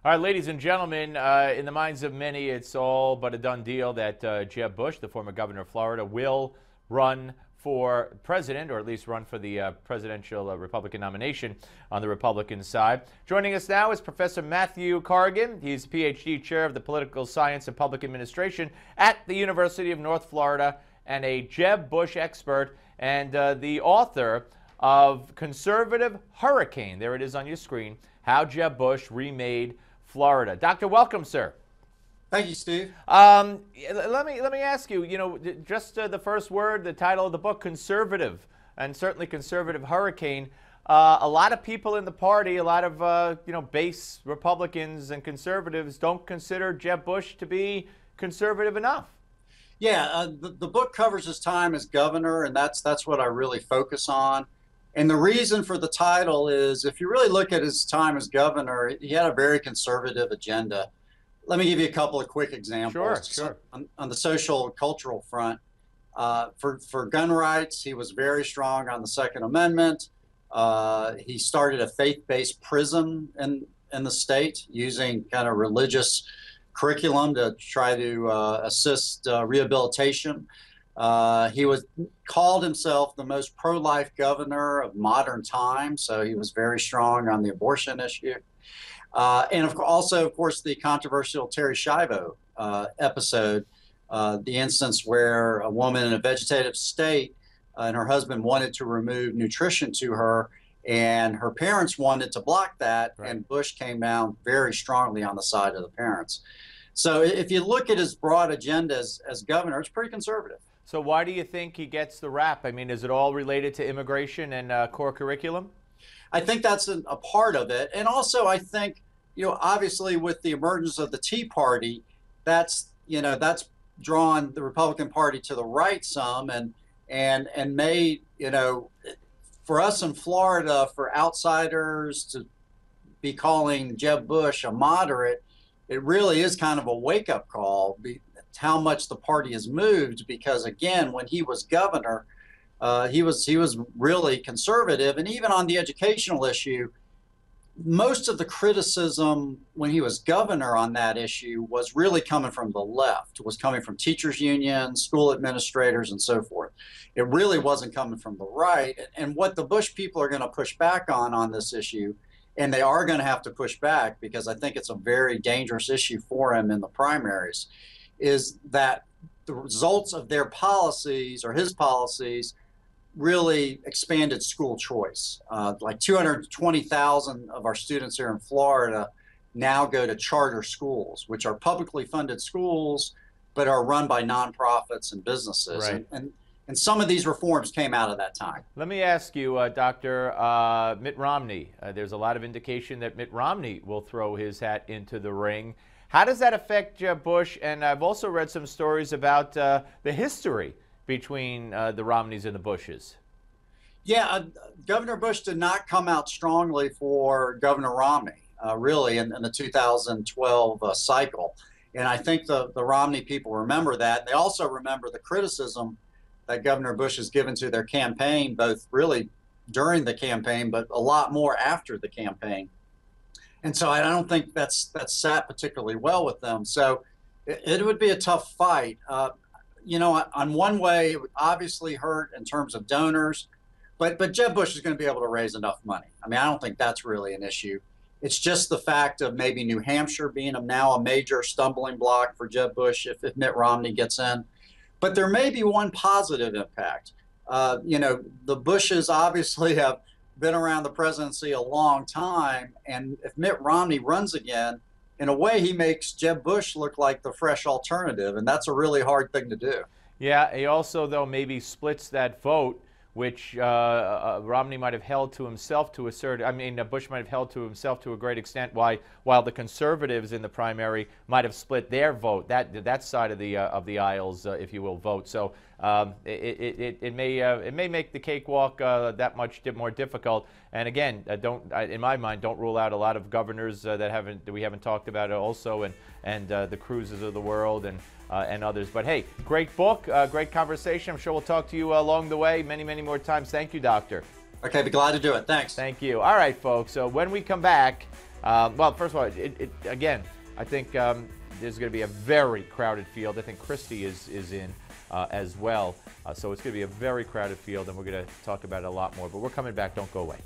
All right, ladies and gentlemen, in the minds of many, it's all but a done deal that Jeb Bush, the former governor of Florida, will run for president, or at least run for the presidential Republican nomination on the Republican side. Joining us now is Professor Matthew Corrigan. He's Ph.D. chair of the Political Science and Public Administration at the University of North Florida and a Jeb Bush expert and the author of Conservative Hurricane. There it is on your screen, How Jeb Bush Remade Florida. Doctor, welcome, sir. Thank you, Steve. Let me ask you, just the first word, the title of the book, conservative, and certainly conservative hurricane. A lot of people in the party, a lot of, base Republicans and conservatives don't consider Jeb Bush to be conservative enough. Yeah, the book covers his time as governor, and that's what I really focus on. And the reason for the title is, if you really look at his time as governor, he had a very conservative agenda. Let me give you a couple of quick examples. Sure. On the social cultural front, for gun rights, he was very strong on the Second Amendment. He started a faith-based prison in the state using kind of religious curriculum to try to assist rehabilitation. He called himself the most pro-life governor of modern times, so he was very strong on the abortion issue. And also, of course, the controversial Terri Schiavo episode, the instance where a woman in a vegetative state and her husband wanted to remove nutrition to her, and her parents wanted to block that, right. And Bush came down very strongly on the side of the parents. So if you look at his broad agenda as governor, it's pretty conservative. So why do you think he gets the rap? I mean, is it all related to immigration and core curriculum? I think that's a part of it. And also, I think, obviously with the emergence of the Tea Party, that's drawn the Republican Party to the right some and made, for us in Florida, for outsiders to be calling Jeb Bush a moderate, it really is kind of a wake-up call. How much the party has moved, because again, when he was governor, he was really conservative, and even on the educational issue, most of the criticism when he was governor on that issue was really coming from the left, was coming from teachers unions, school administrators, and so forth. It really wasn't coming from the right. And what the Bush people are going to push back on this issue, and they are going to have to push back because I think it's a very dangerous issue for him in the primaries, is that the results of their policies or his policies really expanded school choice. Like 220,000 of our students here in Florida now go to charter schools, which are publicly funded schools, but are run by nonprofits and businesses. Right. And some of these reforms came out of that time. Let me ask you, Doctor, Mitt Romney. There's a lot of indication that Mitt Romney will throw his hat into the ring. How does that affect Jeb Bush? And I've also read some stories about the history between the Romneys and the Bushes. Yeah, Governor Bush did not come out strongly for Governor Romney, really, in the 2012 cycle. And I think the Romney people remember that. They also remember the criticism that Governor Bush has given to their campaign, both really during the campaign, but a lot more after the campaign. And so I don't think that's sat particularly well with them. So it would be a tough fight. On one way, it would obviously hurt in terms of donors, but Jeb Bush is going to be able to raise enough money. I mean, I don't think that's really an issue. It's just the fact of maybe New Hampshire being now a major stumbling block for Jeb Bush if Mitt Romney gets in. But there may be one positive impact. The Bushes obviously have been around the presidency a long time, and if Mitt Romney runs again, in a way he makes Jeb Bush look like the fresh alternative, and that's a really hard thing to do. Yeah, he also, though, maybe splits that vote, which Romney might have held to himself to a certain, Bush might have held to himself to a great extent, while the conservatives in the primary might have split their vote, that side of the aisles, if you will, vote. So it may make the cakewalk that much more difficult. And again, in my mind, don't rule out a lot of governors that we haven't talked about also, and the Cruzes of the world and others. But hey, great book, great conversation. I'm sure we'll talk to you along the way many more times. Thank you, Doctor. Okay, be glad to do it. Thanks. Thank you. All right, folks. So when we come back, well, first of all, again, I think there's going to be a very crowded field. I think Christie is in as well. So it's going to be a very crowded field, and we're going to talk about it a lot more. But we're coming back. Don't go away.